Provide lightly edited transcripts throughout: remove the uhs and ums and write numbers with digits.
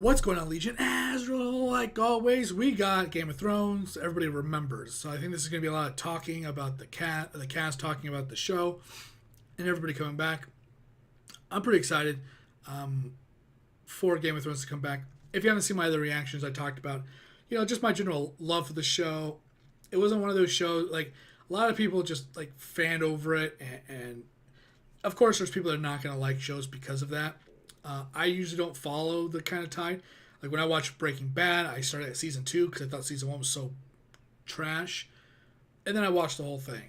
What's going on, Legion? As like always, we got Game of Thrones. Everybody remembers, so I think this is going to be a lot of talking about the cast talking about the show, and everybody coming back. I'm pretty excited for Game of Thrones to come back. If you haven't seen my other reactions, I talked about, just my general love for the show. It wasn't one of those shows like a lot of people just like fanned over it, and of course, there's people that are not going to like shows because of that. I usually don't follow the kind of tide. Like when I watched Breaking Bad, I started at season 2 because I thought season 1 was so trash, and then I watched the whole thing.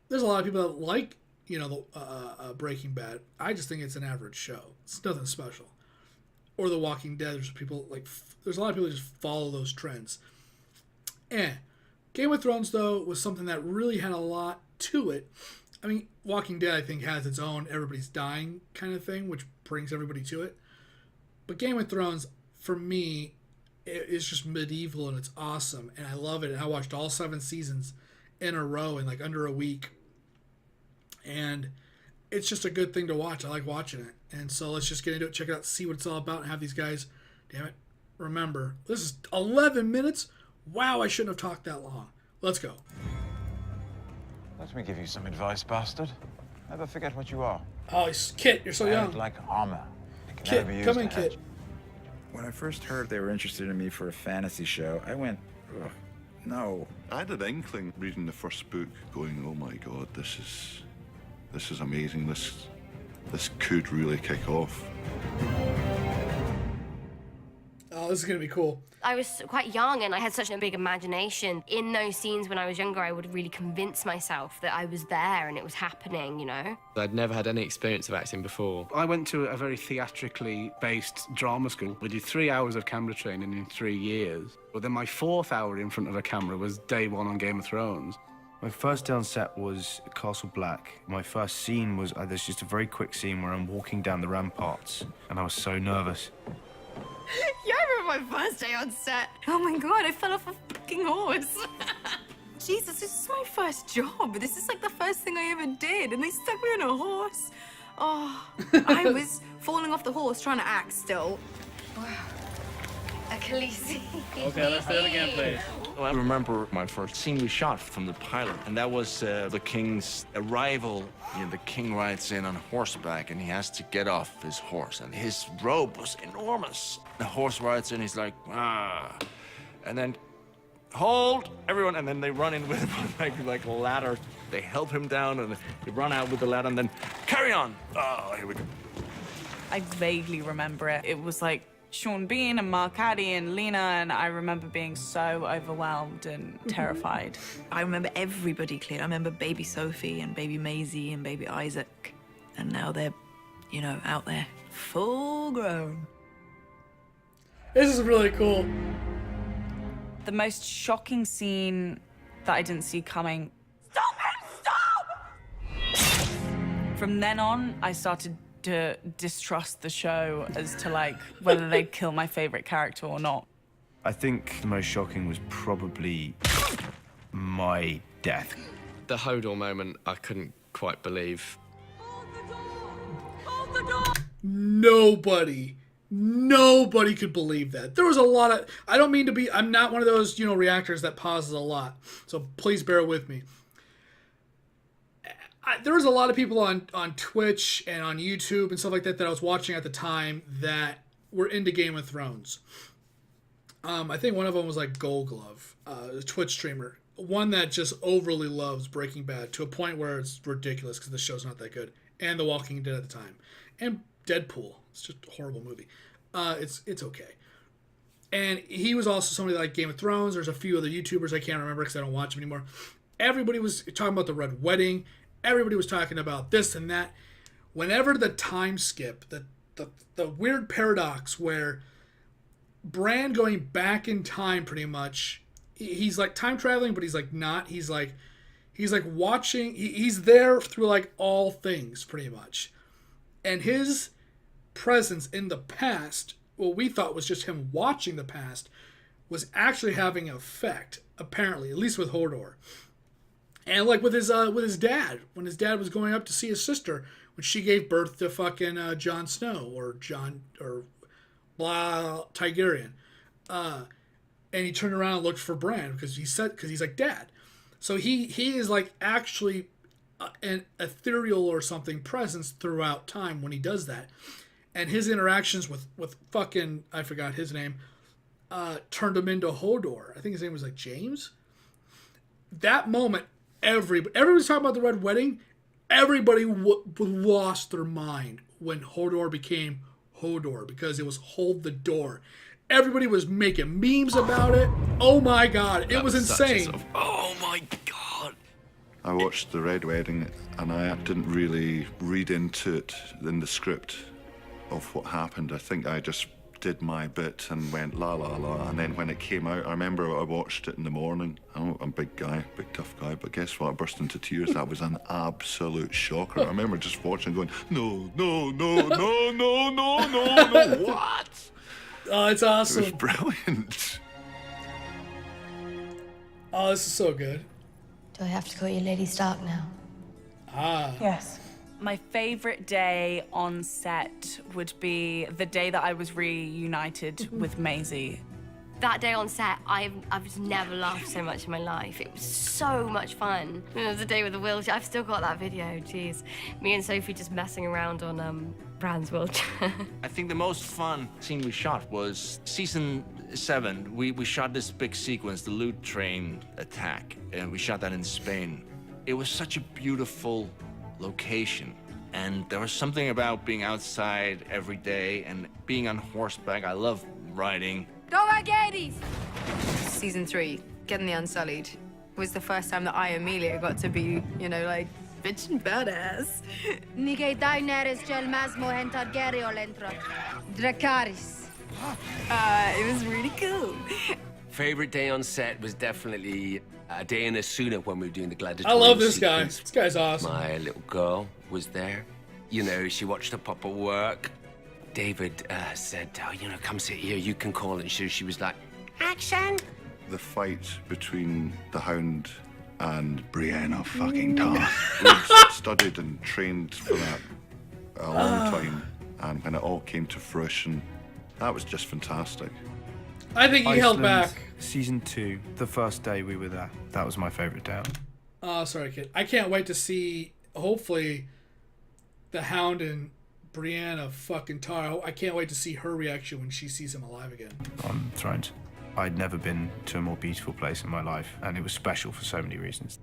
There's a lot of people that like the Breaking Bad. I just think it's an average show. It's nothing special. Or The Walking Dead. There's people like there's a lot of people that just follow those trends. Game of Thrones though was something that really had a lot to it. I mean, Walking Dead, I think, has its own everybody's dying kind of thing, which brings everybody to it. But Game of Thrones, for me, is just medieval and it's awesome. And I love it. And I watched all 7 seasons in a row in like under a week. And it's just a good thing to watch. I like watching it. And so let's just get into it, check it out, see what it's all about, and have these guys, damn it, remember, this is 11 minutes? Wow, I shouldn't have talked that long. Let's go. Let me give you some advice, bastard. Never forget what you are. Oh, Kit, you're so young. Like armor. Kit, come in, Kit. When I first heard they were interested in me for a fantasy show, I went, ugh, no. I had an inkling reading the first book, going, "Oh my God, this is amazing. This could really kick off." Oh, this is gonna be cool. I was quite young and I had such a big imagination. In those scenes when I was younger, I would really convince myself that I was there and it was happening, you know? I'd never had any experience of acting before. I went to a very theatrically based drama school. We did 3 hours of camera training in 3 years. But then my 4th hour in front of a camera was day 1 on Game of Thrones. My first day on set was Castle Black. My first scene was, there's just a very quick scene where I'm walking down the ramparts, and I was so nervous. Yeah, I remember my first day on set. Oh my God, I fell off a fucking horse. Jesus, this is my first job. This is like the first thing I ever did, and they stuck me on a horse. Oh, I was falling off the horse trying to act still. Wow. A Khaleesi. Okay, let's do it again, please. I remember my first scene we shot from the pilot, and that was the king's arrival. The king rides in on horseback, and he has to get off his horse, and his robe was enormous. The horse rides in, he's like, ah, and then hold everyone, and then they run in with him like a ladder. They help him down, and they run out with the ladder, and then carry on. Oh, here we go. I vaguely remember it. It was like Sean Bean and Mark Addy and Lena, and I remember being so overwhelmed and terrified. I remember everybody clear. I remember baby Sophie and baby Maisie and baby Isaac, and now they're, out there, full grown. This is really cool. The most shocking scene that I didn't see coming. Stop it! Stop! From then on, I started to distrust the show as to whether they'd kill my favorite character or not. I think the most shocking was probably my death. The Hodor moment, I couldn't quite believe. Hold the door! Hold the door! Nobody could believe that. There was a lot of, I don't mean to be, I'm not one of those, reactors that pauses a lot. So please bear with me. There was a lot of people on Twitch and on YouTube and stuff like that I was watching at the time that were into Game of Thrones. I think one of them was like Gold Glove, a Twitch streamer. One that just overly loves Breaking Bad to a point where it's ridiculous because the show's not that good. And The Walking Dead at the time. And Deadpool. It's just a horrible movie. It's okay. And he was also somebody like Game of Thrones. There's a few other YouTubers I can't remember because I don't watch them anymore. Everybody was talking about the Red Wedding. Everybody was talking about this and that. Whenever the time skip, the weird paradox where Bran going back in time pretty much, he's like time traveling, but he's like not. He's like watching. He's there through like all things pretty much. And his presence in the past, what we thought was just him watching the past, was actually having an effect, apparently, at least with Hodor. And like with his dad, when his dad was going up to see his sister, when she gave birth to fucking Jon Snow or blah Targaryen, and he turned around and looked for Bran because he's like dad. So he is like actually an ethereal or something presence throughout time when he does that, and his interactions with fucking, I forgot his name, turned him into Hodor. I think his name was like James. That moment, everybody's talking about the Red Wedding. Everybody lost their mind when Hodor became Hodor because it was hold the door. Everybody was making memes about it. Oh my god, it was insane. Oh my god. I watched the Red Wedding and I didn't really read into it in the script of what happened. I think I just did my bit and went la la la, and then when it came out, I remember I watched it in the morning. I'm a big guy, big tough guy, but guess what? I burst into tears. That was an absolute shocker. I remember just watching going, no, no, no, no, no, no, no, no, what? Oh, it's awesome. It was brilliant. Oh, this is so good. Do I have to call you Lady Stark now? Ah. Yes. My favorite day on set would be the day that I was reunited with Maisie. That day on set, I've just never laughed so much in my life. It was so much fun. It was the day with the wheelchair. I've still got that video, jeez. Me and Sophie just messing around on Bran's wheelchair. I think the most fun scene we shot was season 7. We shot this big sequence, the loot train attack, and we shot that in Spain. It was such a beautiful location, and there was something about being outside every day and being on horseback. I love riding. Go Agades! Season 3, Getting the Unsullied, was the first time that I, Amelia, got to be, you know, like, bitch and badass. Nike Daenerys gel masmo en Targaryen entro. Dracarys. It was really cool. Favorite day on set was definitely a day in Asuna when we were doing the gladiator. I love this guy. This guy's awesome. My little girl was there. You know, she watched her papa work. David said, oh, you know, come sit here, you can call. And she was like, action! The fight between the Hound and Brienne of fucking Tarth. We'd studied and trained for that a long time, and when it all came to fruition, that was just fantastic. I think he held back. Season 2, the first day we were there, that was my favorite day. Oh, sorry, kid. I can't wait to see, hopefully, the Hound and Brienne of fucking Tar. I can't wait to see her reaction when she sees him alive again. On Thrones. I'd never been to a more beautiful place in my life, and it was special for so many reasons.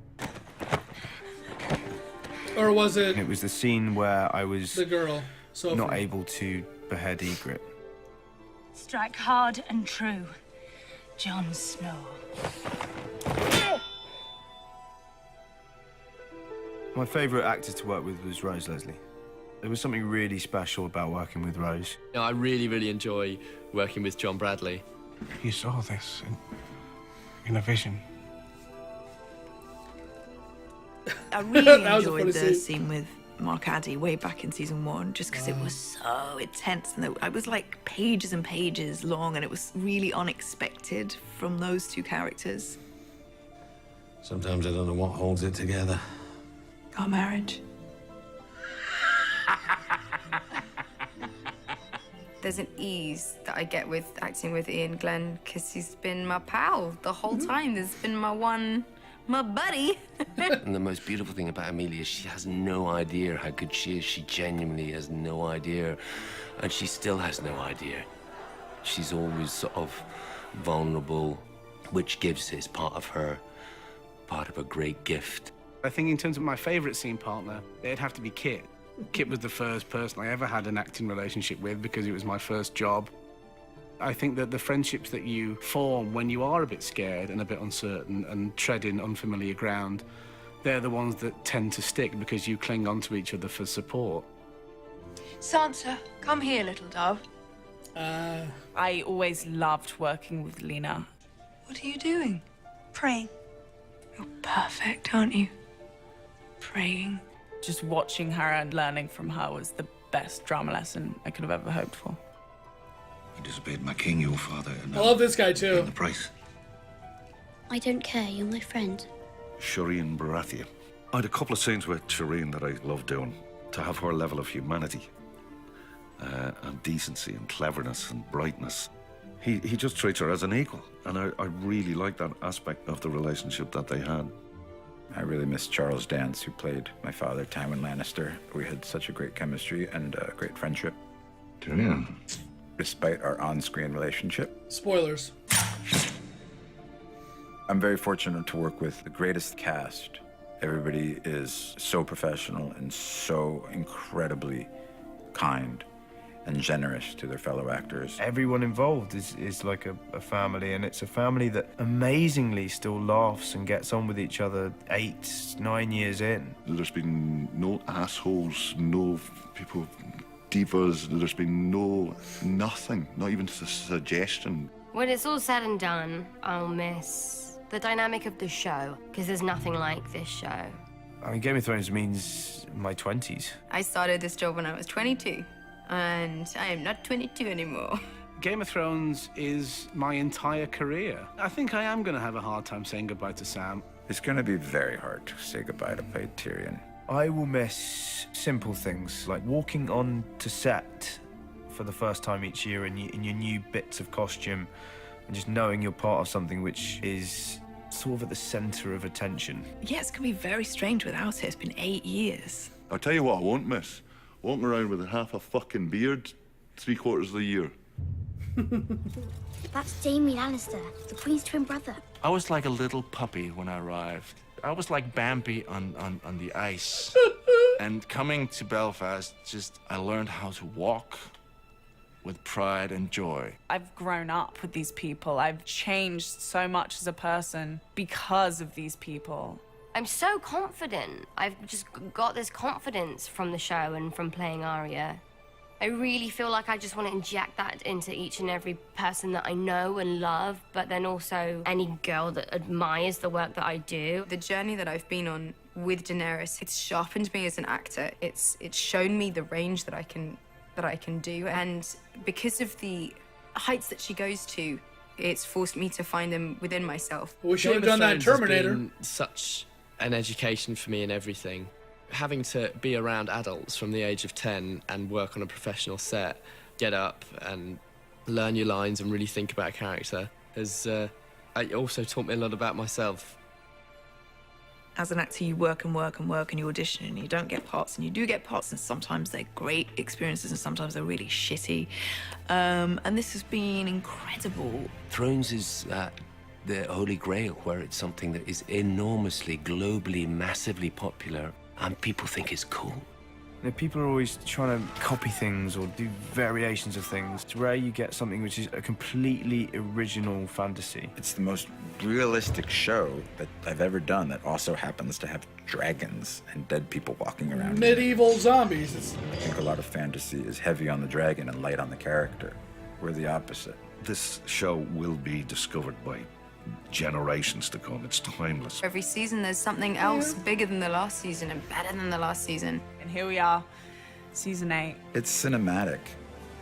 Or was it... It was the scene where I was... The girl, Sophie. Not able to behead Ygritte. Strike hard and true, Jon Snow. My favourite actor to work with was Rose Leslie. There was something really special about working with Rose. You know, I really, really enjoy working with John Bradley. You saw this in a vision. I really That was a enjoyed funny the scene. scene with Mark Addy way back in season 1, just because it was so intense, and I was like pages and pages long, and it was really unexpected from those two characters. Sometimes I don't know what holds it together. Our marriage. There's an ease that I get with acting with Ian Glenn because he's been my pal the whole time. There's been my buddy. And the most beautiful thing about Amelia is she has no idea how good she is. She genuinely has no idea. And she still has no idea. She's always sort of vulnerable, which is part of her great gift. I think in terms of my favourite scene partner, it'd have to be Kit. Kit was the first person I ever had an acting relationship with because it was my first job. I think that the friendships that you form when you are a bit scared and a bit uncertain and treading unfamiliar ground, they're the ones that tend to stick because you cling on to each other for support. Sansa, come here, little dove. I always loved working with Lena. What are you doing? Praying. You're perfect, aren't you? Praying. Just watching her and learning from her was the best drama lesson I could have ever hoped for. You disobeyed my king, your father, and I love this guy too. the price. I don't care, you're my friend. Shireen Baratheon. I had a couple of scenes with Shireen that I loved doing. to have her level of humanity and decency and cleverness and brightness. He just treats her as an equal, and I really like that aspect of the relationship that they had. I really miss Charles Dance, who played my father, Tywin Lannister. We had such a great chemistry and a great friendship. Yeah. Despite our on-screen relationship. Spoilers. I'm very fortunate to work with the greatest cast. Everybody is so professional and so incredibly kind and generous to their fellow actors. Everyone involved is like a family, and it's a family that amazingly still laughs and gets on with each other 8, 9 years in. There's been no assholes, no people, divas. There's been nothing, not even a suggestion. When it's all said and done, I'll miss the dynamic of the show, because there's nothing like this show. I mean, Game of Thrones means my 20s. I started this job when I was 22, and I am not 22 anymore. Game of Thrones is my entire career. I think I am going to have a hard time saying goodbye to Sam. It's going to be very hard to say goodbye to play Tyrion. I will miss simple things like walking on to set for the first time each year in your new bits of costume and just knowing you're part of something which is sort of at the center of attention. Yeah, it's going to be very strange without it. It's been 8 years. I'll tell you what I won't miss. Walking around with half a fucking beard 3/4 of the year. That's Jaime Lannister, the Queen's twin brother. I was like a little puppy when I arrived. I was like Bambi on the ice. And coming to Belfast, I learned how to walk with pride and joy. I've grown up with these people. I've changed so much as a person because of these people. I'm so confident. I've just got this confidence from the show and from playing Arya. I really feel like I just want to inject that into each and every person that I know and love, but then also any girl that admires the work that I do. The journey that I've been on with Daenerys, it's sharpened me as an actor. It's shown me the range that I can do, and because of the heights that she goes to, it's forced me to find them within myself. We should have done that in Terminator. Been such an education for me in everything. Having to be around adults from the age of 10 and work on a professional set, get up and learn your lines and really think about a character has it also taught me a lot about myself. As an actor, you work and work and work and you audition and you don't get parts, and you do get parts, and sometimes they're great experiences and sometimes they're really shitty. And this has been incredible. Thrones is the holy grail, where it's something that is enormously, globally, massively popular, and people think it's cool. You know, people are always trying to copy things or do variations of things. It's rare you get something which is a completely original fantasy. It's the most realistic show that I've ever done that also happens to have dragons and dead people walking around. Medieval zombies. I think a lot of fantasy is heavy on the dragon and light on the character. We're the opposite. This show will be discovered by generations to come. It's timeless. Every season there's something else bigger than the last season and better than the last season. And here we are, season 8. It's cinematic.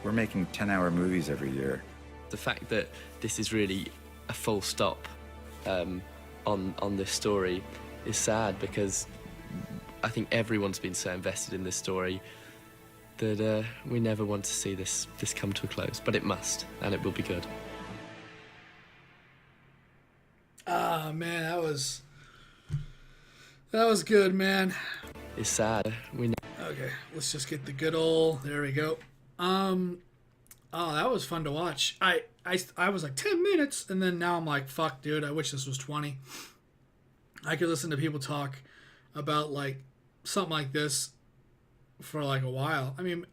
We're making 10-hour movies every year. The fact that this is really a full stop on this story is sad, because I think everyone's been so invested in this story that we never want to see this come to a close. But it must, and it will be good. Ah, man, that was good, man. It's sad. Okay, let's just get the good old. There we go. Oh, that was fun to watch. I was like 10 minutes, and then now I'm like, fuck, dude. I wish this was 20. I could listen to people talk about like something like this for like a while. I mean,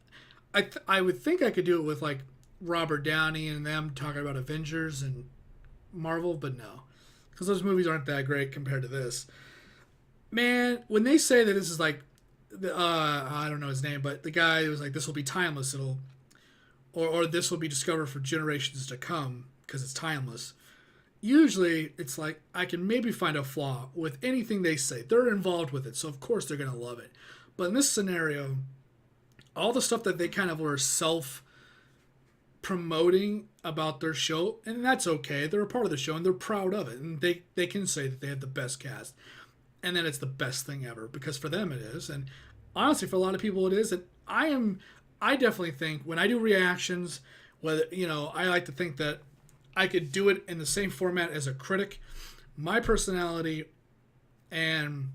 I would think I could do it with like Robert Downey and them talking about Avengers and Marvel, but no. Because those movies aren't that great compared to this. Man, when they say that this is like, I don't know his name, but the guy who was like, this will be timeless, or this will be discovered for generations to come because it's timeless. Usually, it's like, I can maybe find a flaw with anything they say. They're involved with it, so of course they're going to love it. But in this scenario, all the stuff that they kind of were promoting about their show, and that's okay. They're a part of the show and they're proud of it, and they can say that they have the best cast and that it's the best thing ever, because for them it is. And honestly, for a lot of people, it is. And I definitely think when I do reactions, whether, I like to think that I could do it in the same format as a critic. My personality and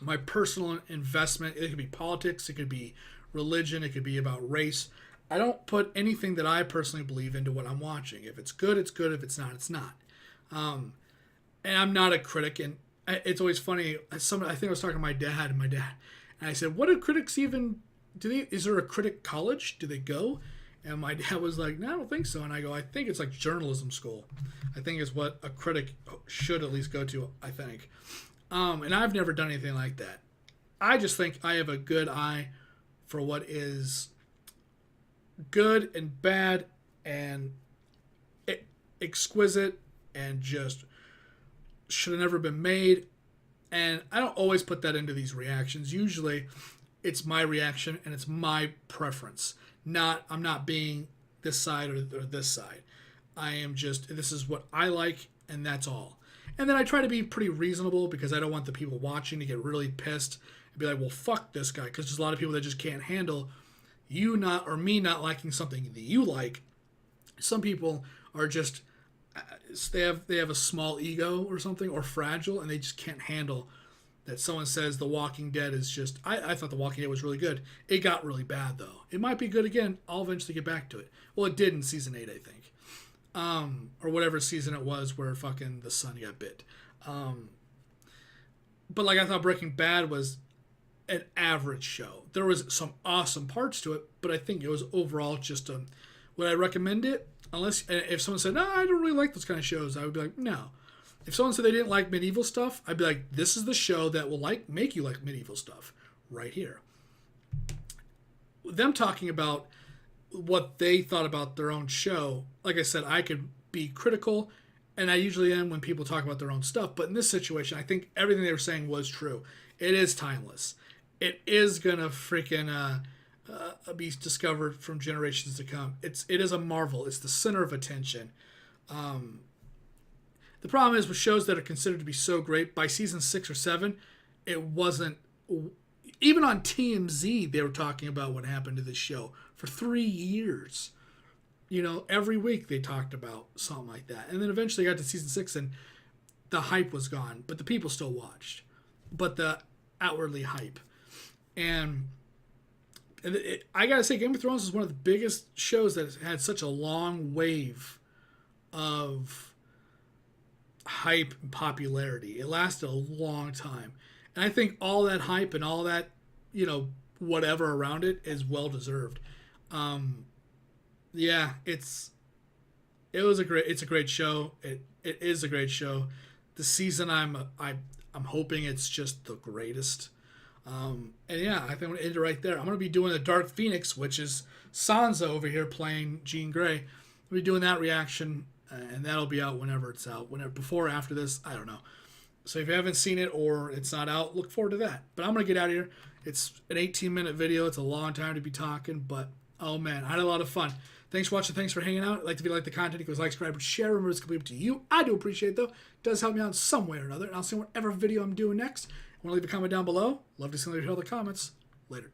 my personal investment, it could be politics, it could be religion, it could be about race. I don't put anything that I personally believe into what I'm watching. If it's good, it's good. If it's not, it's not. And I'm not a critic. And it's always funny. I think I was talking to my dad, and I said, "What do critics even do? Is there a critic college? Do they go?" And my dad was like, "No, I don't think so." And I go, "I think it's like journalism school. I think is what a critic should at least go to. I think." And I've never done anything like that. I just think I have a good eye for what is good and bad and exquisite and just should have never been made. And I don't always put that into these reactions. Usually it's my reaction and it's my preference. I'm not being this side or this side. I am just, this is what I like, and that's all. And then I try to be pretty reasonable because I don't want the people watching to get really pissed and be like, well, fuck this guy. Because there's a lot of people that just can't handle me not liking something that you like. Some people are just, they have a small ego or something, or fragile, and they just can't handle that someone says The Walking Dead is just, I thought The Walking Dead was really good. It got really bad, though. It might be good again. I'll eventually get back to it. Well, it did in season 8, I think. Or whatever season it was where fucking the son got bit. But like, I thought Breaking Bad was an average show. There was some awesome parts to it, but I think it was overall just would I recommend it? Unless, if someone said, no, I don't really like those kind of shows, I would be like, no. If someone said they didn't like medieval stuff, I'd be like, this is the show that will make you like medieval stuff right here. Them talking about what they thought about their own show, like I said, I could be critical, and I usually am when people talk about their own stuff, but in this situation, I think everything they were saying was true. It is timeless. It is gonna freaking be discovered from generations to come. It is a marvel. It's the center of attention. The problem is with shows that are considered to be so great, by season 6 or 7, it wasn't. Even on TMZ, they were talking about what happened to this show for 3 years. Every week they talked about something like that. And then eventually got to season 6 and the hype was gone, but the people still watched. But the outwardly hype. And I gotta say, Game of Thrones is one of the biggest shows that has had such a long wave of hype and popularity. It lasted a long time. And I think all that hype and all that, whatever around it is well deserved. Yeah, it's a great show. It is a great show. The season I'm hoping it's just the greatest. And yeah, I think I'm going to end it right there. I'm going to be doing the Dark Phoenix, which is Sansa over here playing Jean Grey. I'll be doing that reaction, and that'll be out whenever it's out. Before or after this, I don't know. So if you haven't seen it or it's not out, look forward to that. But I'm going to get out of here. It's an 18-minute video. It's a long time to be talking, but oh man, I had a lot of fun. Thanks for watching. Thanks for hanging out. I'd like to be like the content. It goes like, subscribe, and share. Remember, it's completely up to you. I do appreciate it, though. It does help me out in some way or another. And I'll see whatever video I'm doing next. Want to leave a comment down below? Love to see all the comments. Later.